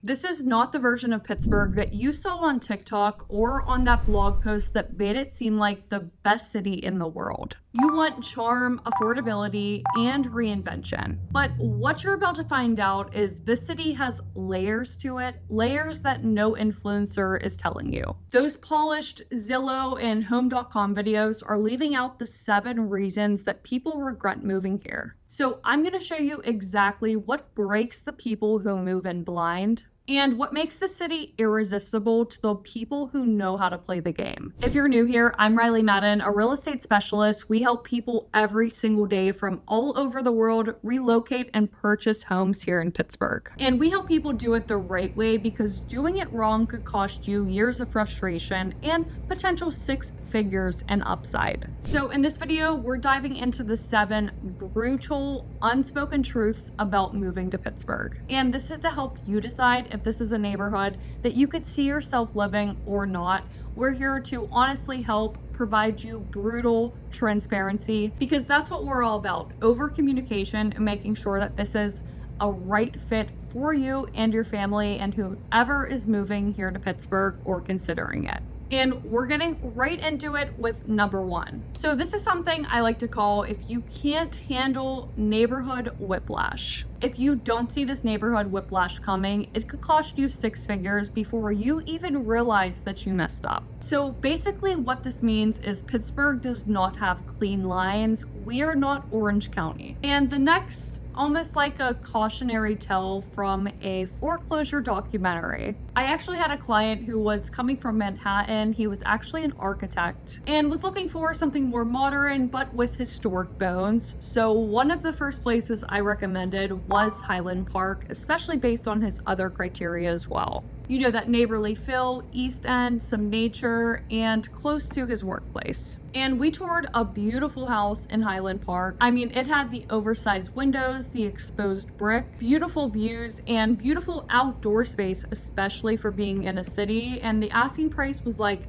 This is not the version of Pittsburgh that you saw on TikTok or on that blog post that made it seem like the best city in the world. You want charm, affordability, and reinvention. But what you're about to find out is this city has layers to it, layers that no influencer is telling you. Those polished Zillow and Home.com videos are leaving out the 7 reasons that people regret moving here. So I'm going to show you exactly what breaks the people who move in blind and what makes the city irresistible to the people who know how to play the game. If you're new here, I'm Riley Madden, a real estate specialist. We help people every single day from all over the world relocate and purchase homes here in Pittsburgh. And we help people do it the right way because doing it wrong could cost you years of frustration and potential 6 figures and upside. So in this video, we're diving into the 7 brutal, unspoken truths about moving to Pittsburgh. And this is to help you decide if this is a neighborhood that you could see yourself living or not. We're here to honestly help provide you brutal transparency because that's what we're all about. Over communication and making sure that this is a right fit for you and your family and whoever is moving here to Pittsburgh or considering it. And we're getting right into it with number 1. So this is something I like to call if you can't handle neighborhood whiplash. If you don't see this neighborhood whiplash coming, it could cost you 6 figures before you even realize that you messed up. So basically what this means is Pittsburgh does not have clean lines. We are not Orange County. And the next, almost like a cautionary tale from a foreclosure documentary. I actually had a client who was coming from Manhattan. He was actually an architect and was looking for something more modern but with historic bones. So one of the first places I recommended was Highland Park, especially based on his other criteria as well. You know, that neighborly feel, East End, some nature, and close to his workplace. And we toured a beautiful house in Highland Park. I mean, it had the oversized windows, the exposed brick, beautiful views, and beautiful outdoor space, especially for being in a city. And the asking price was like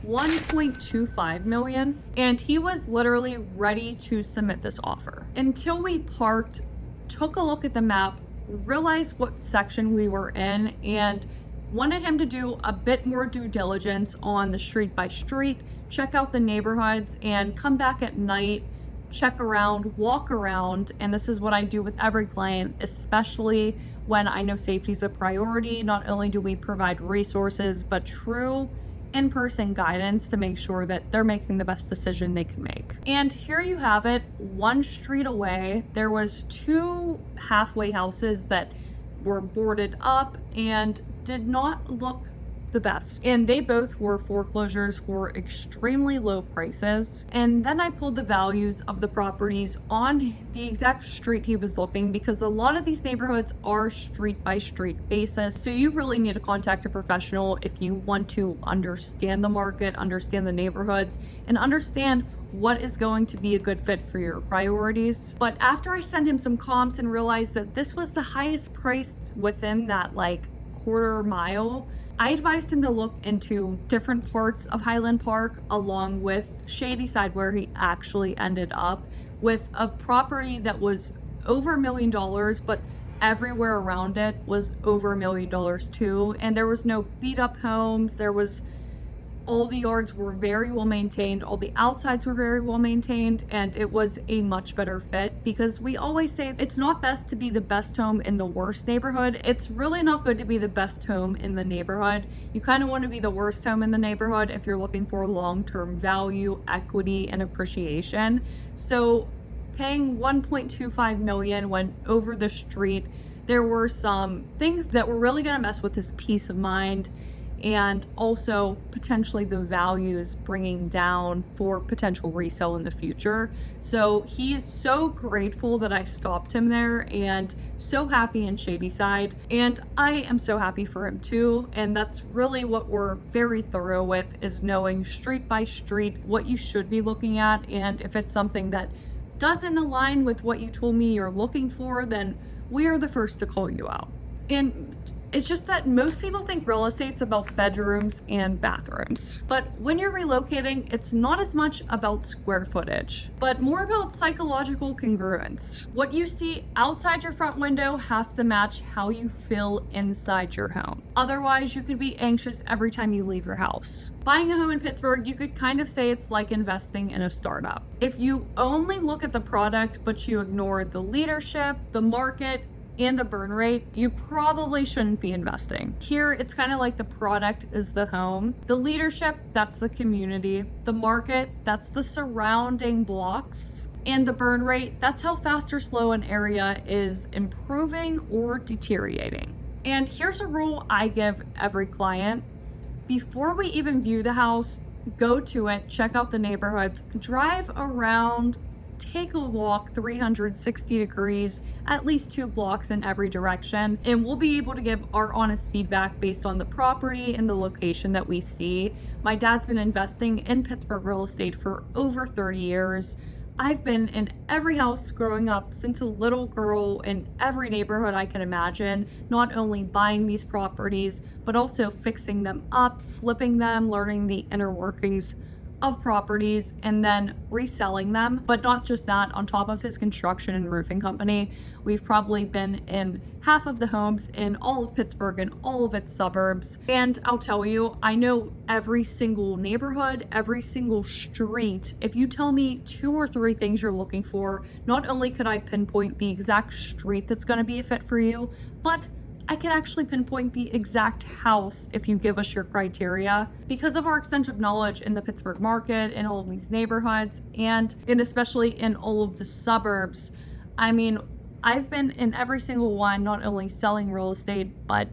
$1.25 million. And he was literally ready to submit this offer. Until we parked, took a look at the map, realized what section we were in, and wanted him to do a bit more due diligence on the street by street, check out the neighborhoods, and come back at night, check around, walk around. And this is what I do with every client, especially when I know safety is a priority. Not only do we provide resources, but true in-person guidance to make sure that they're making the best decision they can make. And here you have it. 1 street away, there was 2 halfway houses that were boarded up and did not look the best. And they both were foreclosures for extremely low prices. And then I pulled the values of the properties on the exact street he was looking, because a lot of these neighborhoods are street by street basis. So you really need to contact a professional if you want to understand the market, understand the neighborhoods, and understand what is going to be a good fit for your priorities. But after I sent him some comps and realized that this was the highest price within that quarter mile, I advised him to look into different parts of Highland Park along with Shady Side, where he actually ended up with a property that was over $1 million, but everywhere around it was over $1 million too. And there was no beat up homes. All the yards were very well maintained, all the outsides were very well maintained, and it was a much better fit, because we always say it's not best to be the best home in the worst neighborhood. It's really not good to be the best home in the neighborhood. You kind of want to be the worst home in the neighborhood if you're looking for long-term value, equity, and appreciation. So paying $1.25 million when over the street, there were some things that were really going to mess with his peace of mind, and also potentially the values bringing down for potential resale in the future. So he is so grateful that I stopped him there, and so happy in Shady Side. And I am so happy for him too. And that's really what we're very thorough with, is knowing street by street what you should be looking at. And if it's something that doesn't align with what you told me you're looking for, then we are the first to call you out. And It's just that most people think real estate's about bedrooms and bathrooms. But when you're relocating, it's not as much about square footage, but more about psychological congruence. What you see outside your front window has to match how you feel inside your home. Otherwise, you could be anxious every time you leave your house. Buying a home in Pittsburgh, you could kind of say it's like investing in a startup. If you only look at the product, but you ignore the leadership, the market, and the burn rate, you probably shouldn't be investing. Here, it's kind of like the product is the home. The leadership, that's the community. The market, that's the surrounding blocks. And the burn rate, that's how fast or slow an area is improving or deteriorating. And here's a rule I give every client. Before we even view the house, go to it, check out the neighborhoods, drive around, take a walk 360 degrees, at least 2 blocks in every direction, and we'll be able to give our honest feedback based on the property and the location that we see. My dad's been investing in Pittsburgh real estate for over 30 years. I've been in every house growing up since a little girl, in every neighborhood I can imagine, not only buying these properties, but also fixing them up, flipping them, learning the inner workings of properties, and then reselling them. But not just that, on top of his construction and roofing company, we've probably been in half of the homes in all of Pittsburgh and all of its suburbs. And I'll tell you, I know every single neighborhood, every single street. If you tell me 2 or 3 things you're looking for, not only could I pinpoint the exact street that's going to be a fit for you, but I can actually pinpoint the exact house if you give us your criteria. Because of our extensive knowledge in the Pittsburgh market, in all of these neighborhoods, and especially in all of the suburbs. I mean, I've been in every single one, not only selling real estate, but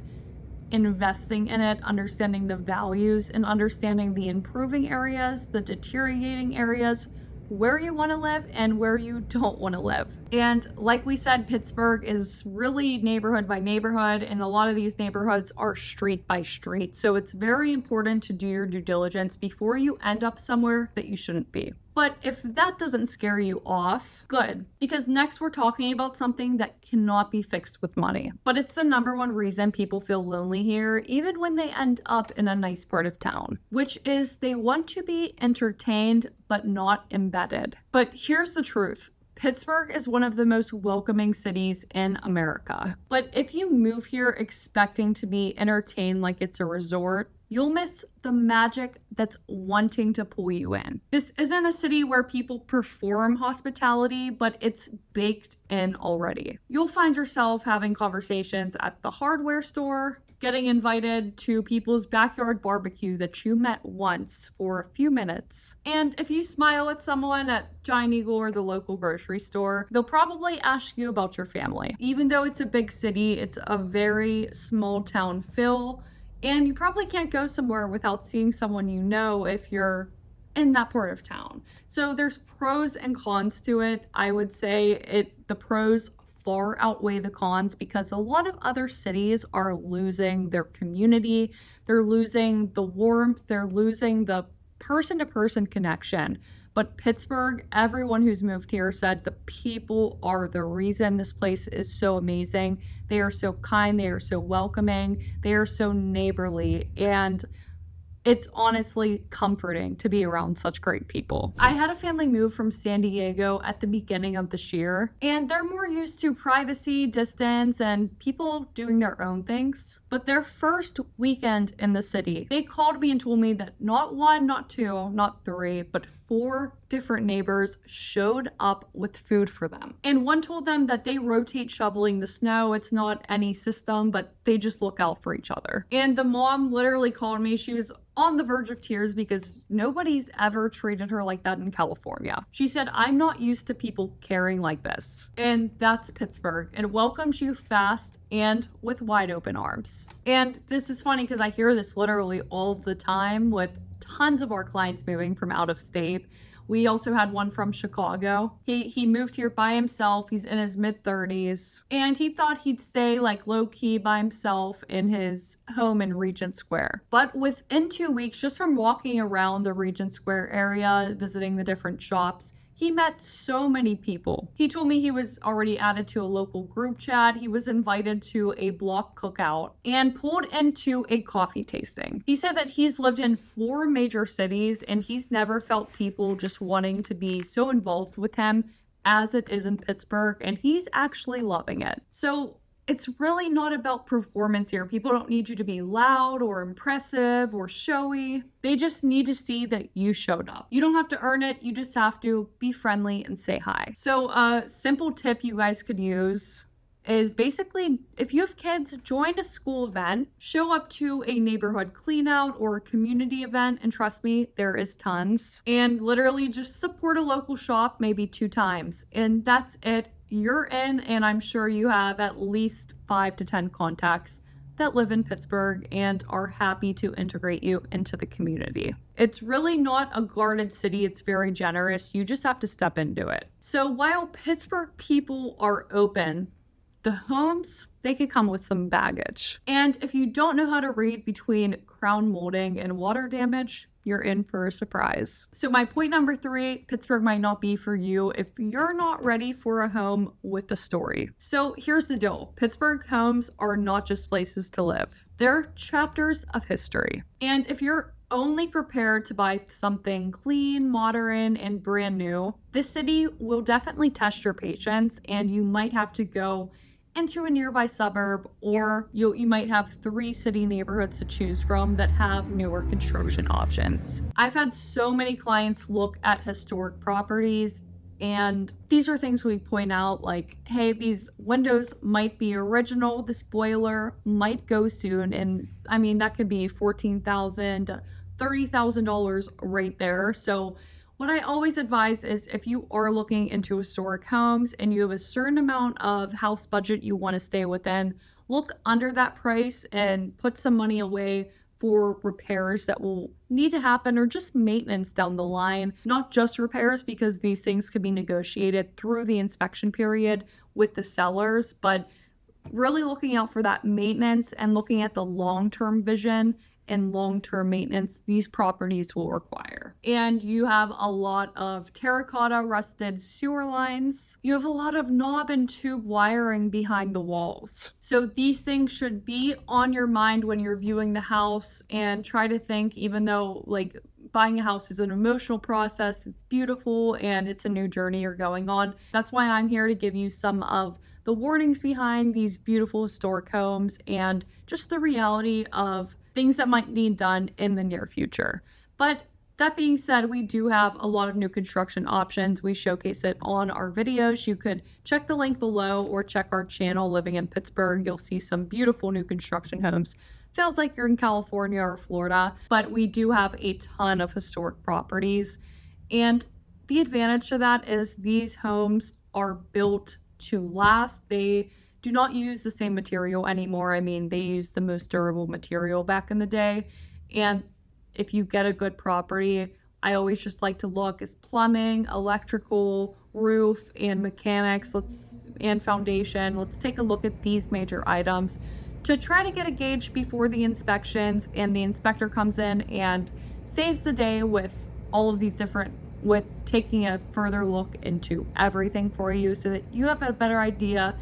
investing in it, understanding the values, and understanding the improving areas, the deteriorating areas, where you want to live and where you don't want to live. And like we said, Pittsburgh is really neighborhood by neighborhood, and a lot of these neighborhoods are street by street. So it's very important to do your due diligence before you end up somewhere that you shouldn't be. But if that doesn't scare you off, good, because next we're talking about something that cannot be fixed with money. But it's the number one reason people feel lonely here, even when they end up in a nice part of town, which is they want to be entertained but not embedded. But here's the truth. Pittsburgh is one of the most welcoming cities in America. But if you move here expecting to be entertained like it's a resort, you'll miss the magic that's wanting to pull you in. This isn't a city where people perform hospitality, but it's baked in already. You'll find yourself having conversations at the hardware store, getting invited to people's backyard barbecue that you met once for a few minutes. And if you smile at someone at Giant Eagle or the local grocery store, they'll probably ask you about your family. Even though it's a big city, it's a very small town feel, and you probably can't go somewhere without seeing someone you know if you're in that part of town. So there's pros and cons to it. I would say the pros far outweigh the cons because a lot of other cities are losing their community, they're losing the warmth, they're losing the person-to-person connection. But Pittsburgh, everyone who's moved here said the people are the reason this place is so amazing. They are so kind, they are so welcoming, they are so neighborly, and it's honestly comforting to be around such great people. I had a family move from San Diego at the beginning of this year, and they're more used to privacy, distance, and people doing their own things. But their first weekend in the city, they called me and told me that not 1, not 2, not 3, but 4 different neighbors showed up with food for them. And one told them that they rotate shoveling the snow. It's not any system, but they just look out for each other. And the mom literally called me. She was on the verge of tears because nobody's ever treated her like that in California. She said, "I'm not used to people caring like this." And that's Pittsburgh. It welcomes you fast and with wide open arms. And this is funny because I hear this literally all the time with tons of our clients moving from out of state. We also had one from Chicago. He moved here by himself. He's in his mid-30s. And he thought he'd stay like low-key by himself in his home in Regent Square. But within 2 weeks, just from walking around the Regent Square area, visiting the different shops, He met so many people. He told me he was already added to a local group chat. He was invited to a block cookout and pulled into a coffee tasting. He said that he's lived in 4 major cities and he's never felt people just wanting to be so involved with him as it is in Pittsburgh, and he's actually loving it. So it's really not about performance here. People don't need you to be loud or impressive or showy. They just need to see that you showed up. You don't have to earn it. You just have to be friendly and say hi. So a simple tip you guys could use is basically, if you have kids, join a school event, show up to a neighborhood clean out or a community event, and trust me, there is tons, and literally just support a local shop maybe 2 times, and that's it. You're in, and I'm sure you have at least 5 to 10 contacts that live in Pittsburgh and are happy to integrate you into the community. It's really not a guarded city. It's very generous. You just have to step into it. So while Pittsburgh people are open, the homes, they could come with some baggage. And if you don't know how to read between crown molding and water damage, you're in for a surprise. So my point number 3, Pittsburgh might not be for you if you're not ready for a home with a story. So here's the deal. Pittsburgh homes are not just places to live. They're chapters of history. And if you're only prepared to buy something clean, modern, and brand new, this city will definitely test your patience, and you might have to go into a nearby suburb, or you might have 3 city neighborhoods to choose from that have newer construction options. I've had so many clients look at historic properties, and these are things we point out, like, hey, these windows might be original, this boiler might go soon, and I mean, that could be $14,000 to $30,000 right there. So what I always advise is, if you are looking into historic homes and you have a certain amount of house budget you want to stay within, look under that price and put some money away for repairs that will need to happen, or just maintenance down the line. Not just repairs, because these things could be negotiated through the inspection period with the sellers, but really looking out for that maintenance and looking at the long-term vision and long-term maintenance these properties will require. And you have a lot of terracotta rusted sewer lines. You have a lot of knob and tube wiring behind the walls. So these things should be on your mind when you're viewing the house, and try to think, even though like buying a house is an emotional process, it's beautiful and it's a new journey you're going on. That's why I'm here to give you some of the warnings behind these beautiful historic homes and just the reality of things that might need done in the near future. But that being said, we do have a lot of new construction options. We showcase it on our videos. You could check the link below or check our channel, Living in Pittsburgh. You'll see some beautiful new construction homes. Feels like you're in California or Florida, but we do have a ton of historic properties. And the advantage to that is these homes are built to last. They do not use the same material anymore. I mean, they used the most durable material back in the day. And if you get a good property, I always just like to look as plumbing, electrical, roof, and mechanics, and foundation. Let's take a look at these major items to try to get a gauge before the inspections, and the inspector comes in and saves the day with all of these different, with taking a further look into everything for you, so that you have a better idea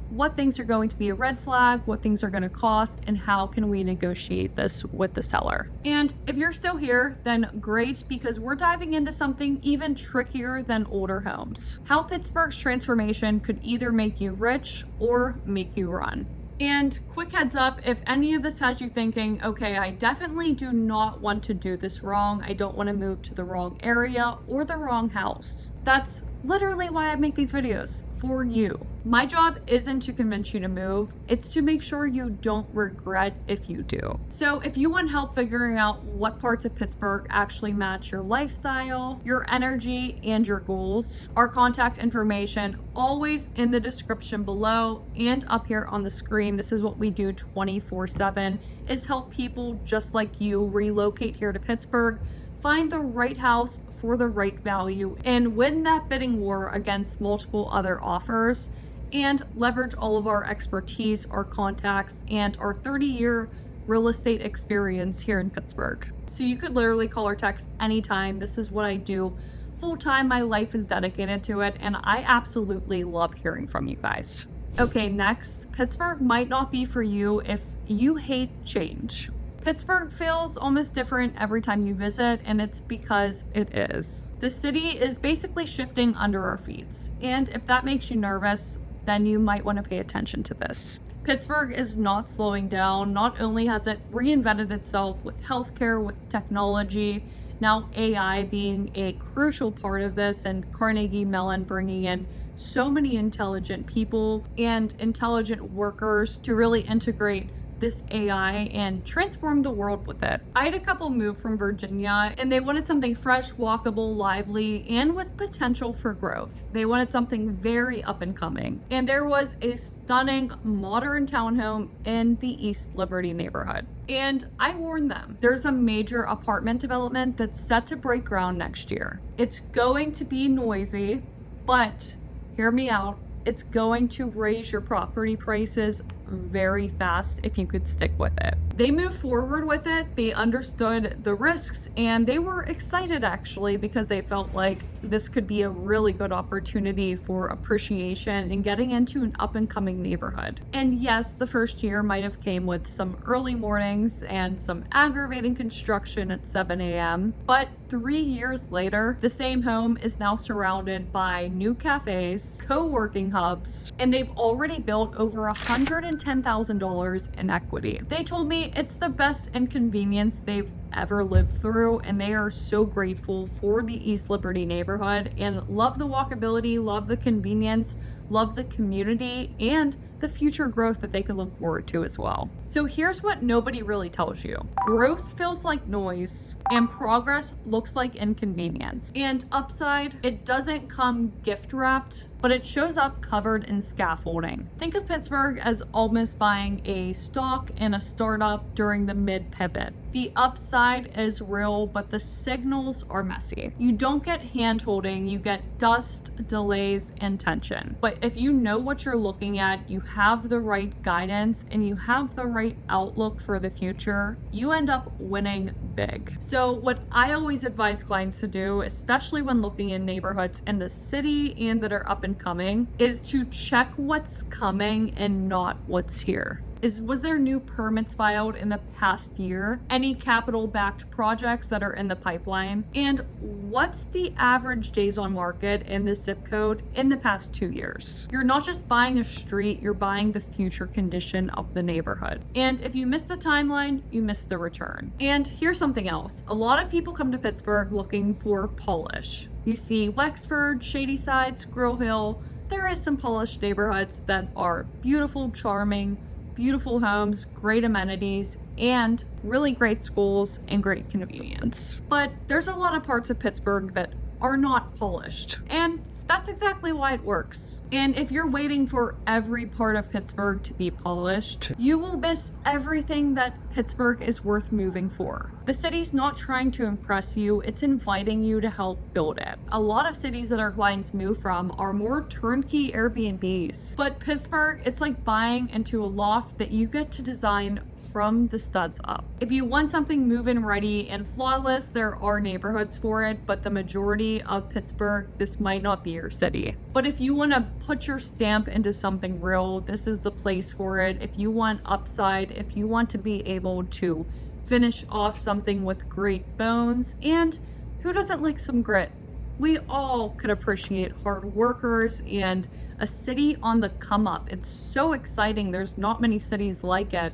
what things are going to be a red flag, what things are going to cost, and how can we negotiate this with the seller. And if you're still here, then great, because we're diving into something even trickier than older homes. How Pittsburgh's transformation could either make you rich or make you run. And quick heads up, if any of this has you thinking, okay, I definitely do not want to do this wrong. I don't want to move to the wrong area or the wrong house. That's literally why I make these videos, for you. My job isn't to convince you to move, it's to make sure you don't regret if you do. So if you want help figuring out what parts of Pittsburgh actually match your lifestyle, your energy, and your goals, our contact information always in the description below and up here on the screen. This is what we do 24/7, is help people just like you relocate here to Pittsburgh, find the right house for the right value, and win that bidding war against multiple other offers, and leverage all of our expertise, our contacts, and our 30-year real estate experience here in Pittsburgh. So you could literally call or text anytime. This is what I do full-time. My life is dedicated to it, and I absolutely love hearing from you guys. Okay, next, Pittsburgh might not be for you if you hate change. Pittsburgh feels almost different every time you visit, and it's because it is. The city is basically shifting under our feet, and if that makes you nervous, then you might want to pay attention to this. Pittsburgh is not slowing down. Not only has it reinvented itself with healthcare, with technology, now AI being a crucial part of this, and Carnegie Mellon bringing in so many intelligent people and intelligent workers to really integrate this AI and transform the world with it. I had a couple move from Virginia, and they wanted something fresh, walkable, lively, and with potential for growth. They wanted something very up and coming. And there was a stunning modern townhome in the East Liberty neighborhood. And I warned them, there's a major apartment development that's set to break ground next year. It's going to be noisy, but hear me out, it's going to raise your property prices very fast if you could stick with it. They moved forward with it. They understood the risks, and they were excited actually, because they felt like this could be a really good opportunity for appreciation and getting into an up and coming neighborhood. And yes, the first year might have came with some early mornings and some aggravating construction at 7 a.m. But 3 years later, the same home is now surrounded by new cafes, co-working hubs, and they've already built over $110,000 in equity. They told me it's the best inconvenience they've ever lived through, and they are so grateful for the East Liberty neighborhood and love the walkability, love the convenience, love the community, and the future growth that they can look forward to as well. So here's what nobody really tells you. Growth feels like noise, and progress looks like inconvenience. And upside, it doesn't come gift wrapped, but it shows up covered in scaffolding. Think of Pittsburgh as almost buying a stock in a startup during the mid pivot. The upside is real, but the signals are messy. You don't get hand-holding, you get dust, delays, and tension. But if you know what you're looking at, you have the right guidance, and you have the right outlook for the future, you end up winning big. So what I always advise clients to do, especially when looking in neighborhoods in the city and that are up and coming, is to check what's coming and not what's here. Was there new permits filed in the past year? Any capital backed projects that are in the pipeline? And what's the average days on market in this zip code in the past 2 years? You're not just buying a street, you're buying the future condition of the neighborhood. And if you miss the timeline, you miss the return. And here's something else. A lot of people come to Pittsburgh looking for polish. You see Wexford, Shady Side, Squirrel Hill. There is some polished neighborhoods that are beautiful, charming, beautiful homes, great amenities, and really great schools and great convenience. But there's a lot of parts of Pittsburgh that are not polished, and that's exactly why it works. And if you're waiting for every part of Pittsburgh to be polished, you will miss everything that Pittsburgh is worth moving for. The city's not trying to impress you, it's inviting you to help build it. A lot of cities that our clients move from are more turnkey Airbnbs. But Pittsburgh, it's like buying into a loft that you get to design from the studs up. If you want something move-in ready and flawless, there are neighborhoods for it, but the majority of Pittsburgh, this might not be your city. But if you want to put your stamp into something real, this is the place for it. If you want upside, if you want to be able to finish off something with great bones, and who doesn't like some grit? We all could appreciate hard workers and a city on the come up. It's so exciting. There's not many cities like it.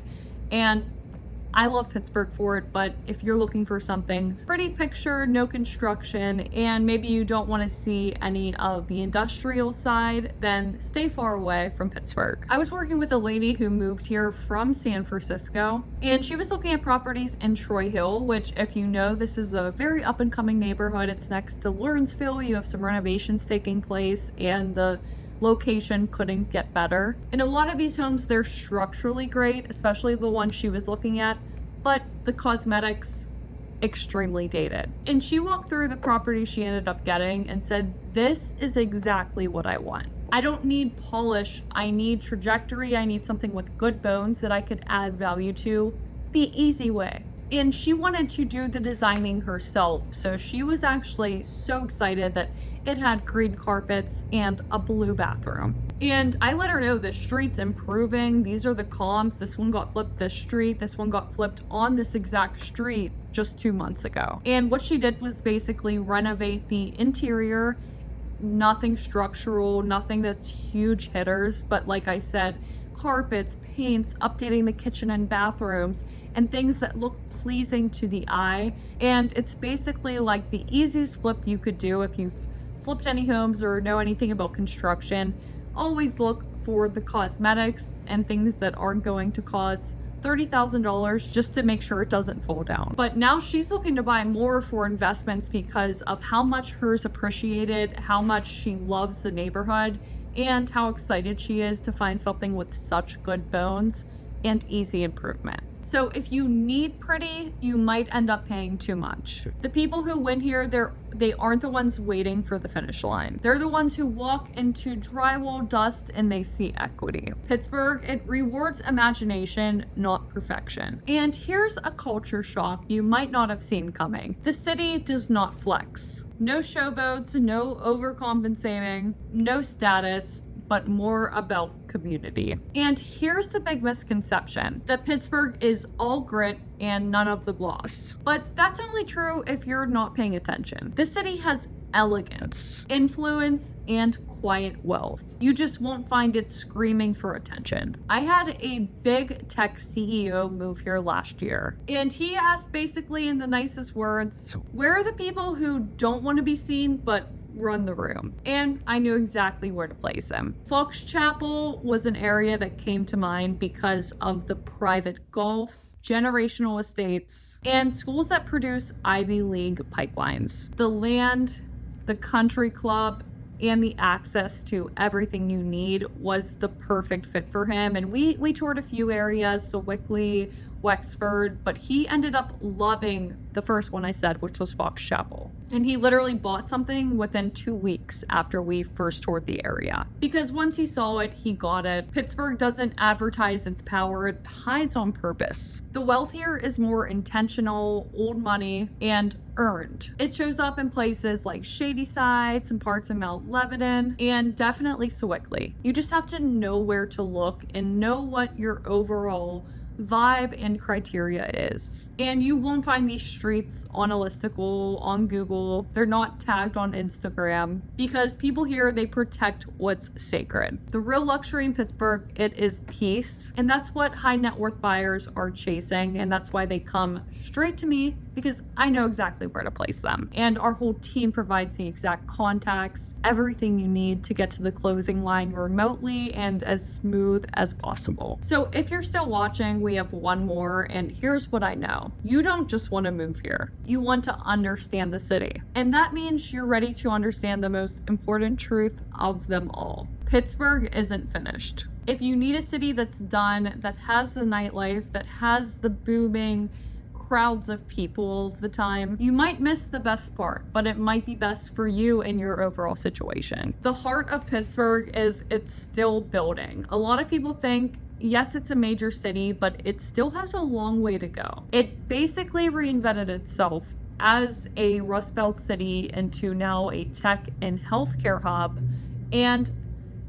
And I love Pittsburgh for it, but if you're looking for something pretty picture, no construction, and maybe you don't want to see any of the industrial side, then stay far away from Pittsburgh. I was working with a lady who moved here from San Francisco, and she was looking at properties in Troy Hill, which, if you know, this is a very up and coming neighborhood. It's next to Lawrenceville. You have some renovations taking place, and the location couldn't get better. And a lot of these homes, they're structurally great, especially the one she was looking at, but the cosmetics extremely dated. And she walked through the property she ended up getting and said, this is exactly what I want. I don't need polish, I need trajectory, I need something with good bones that I could add value to the easy way. and she wanted to do the designing herself. So she was actually so excited that it had green carpets and a blue bathroom. And I let her know the street's improving. These are the comps. This one got flipped this street. This one got flipped on this exact street just 2 months ago. And what she did was basically renovate the interior. Nothing structural, nothing that's huge hitters, but like I said, carpets, paints, updating the kitchen and bathrooms, and things that look pleasing to the eye. And it's basically like the easiest flip you could do if you've flipped any homes or know anything about construction. Always look for the cosmetics and things that aren't going to cost $30,000 just to make sure it doesn't fall down. But now she's looking to buy more for investments because of how much hers appreciated, how much she loves the neighborhood, and how excited she is to find something with such good bones and easy improvement. So if you need pretty, you might end up paying too much. The people who win here, they aren't the ones waiting for the finish line. They're the ones who walk into drywall dust and they see equity. Pittsburgh, it rewards imagination, not perfection. And here's a culture shock you might not have seen coming. The city does not flex. No showboats, no overcompensating, no status, but more about community. And here's the big misconception, that Pittsburgh is all grit and none of the gloss. But that's only true if you're not paying attention. The city has elegance, influence, and quiet wealth. You just won't find it screaming for attention. I had a big tech CEO move here last year, and he asked basically in the nicest words, where are the people who don't want to be seen but run the room? And I knew exactly where to place him. Fox Chapel was an area that came to mind because of the private golf, generational estates, and schools that produce Ivy League pipelines. The land, the country club, and the access to everything you need was the perfect fit for him. And we toured a few areas, so Wickley, Wexford, but he ended up loving the first one I said, which was Fox Chapel. And he literally bought something within 2 weeks after we first toured the area. Because once he saw it, he got it. Pittsburgh doesn't advertise its power, it hides on purpose. The wealth here is more intentional, old money, and earned. It shows up in places like Shady Side, some parts of Mount Lebanon, and definitely Sewickley. You just have to know where to look and know what your overall vibe and criteria is. And you won't find these streets on a listicle, on Google. They're not tagged on Instagram because people here, they protect what's sacred. The real luxury in Pittsburgh, it is peace. And that's what high net worth buyers are chasing. And that's why they come straight to me, because I know exactly where to place them. And our whole team provides the exact contacts, everything you need to get to the closing line remotely and as smooth as possible. So if you're still watching, we have one more, and here's what I know. You don't just want to move here. You want to understand the city. And that means you're ready to understand the most important truth of them all. Pittsburgh isn't finished. If you need a city that's done, that has the nightlife, that has the booming crowds of people all the time, you might miss the best part, but it might be best for you and your overall situation. The heart of Pittsburgh is it's still building. A lot of people think, yes, it's a major city, but it still has a long way to go. It basically reinvented itself as a Rust Belt city into now a tech and healthcare hub, and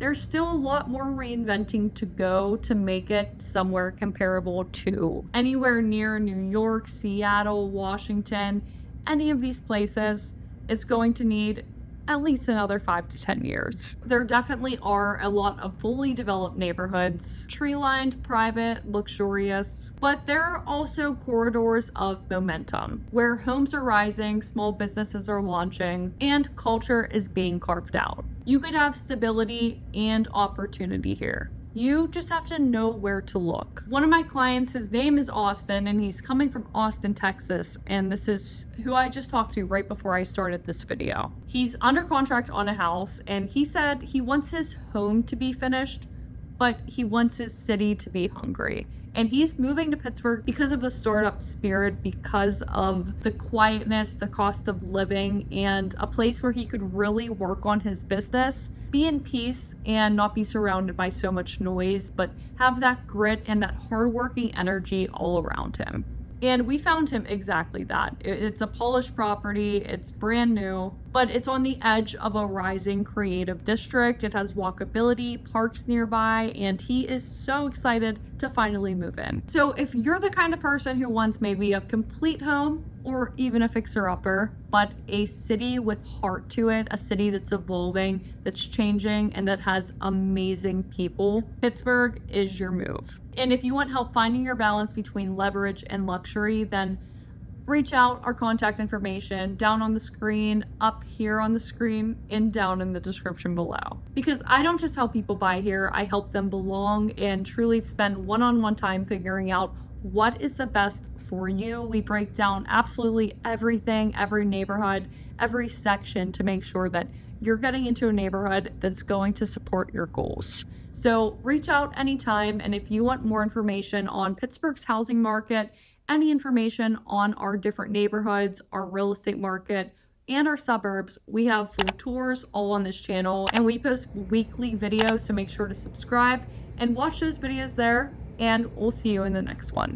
there's still a lot more reinventing to go to make it somewhere comparable to anywhere near New York, Seattle, Washington, any of these places. It's going to need at least another 5 to 10 years. There definitely are a lot of fully developed neighborhoods, tree-lined, private, luxurious, but there are also corridors of momentum where homes are rising, small businesses are launching, and culture is being carved out. You could have stability and opportunity here. You just have to know where to look. One of my clients, his name is Austin, and he's coming from Austin, Texas, and this is who I just talked to right before I started this video. He's under contract on a house, and he said he wants his home to be finished, but he wants his city to be hungry. And he's moving to Pittsburgh because of the startup spirit, because of the quietness, the cost of living, and a place where he could really work on his business, be in peace, and not be surrounded by so much noise, but have that grit and that hardworking energy all around him. And we found him exactly that. It's a polished property, it's brand new, but it's on the edge of a rising creative district. It has walkability, parks nearby, and he is so excited to finally move in. So if you're the kind of person who wants maybe a complete home or even a fixer-upper, but a city with heart to it, a city that's evolving, that's changing, and that has amazing people, Pittsburgh is your move. And if you want help finding your balance between leverage and luxury, then reach out. Our contact information down on the screen, up here on the screen, and down in the description below. Because I don't just help people buy here, I help them belong and truly spend one-on-one time figuring out what is the best for you. We break down absolutely everything, every neighborhood, every section to make sure that you're getting into a neighborhood that's going to support your goals. So reach out anytime, and if you want more information on Pittsburgh's housing market, any information on our different neighborhoods, our real estate market, and our suburbs, we have full tours all on this channel, and we post weekly videos, so make sure to subscribe and watch those videos there, and we'll see you in the next one.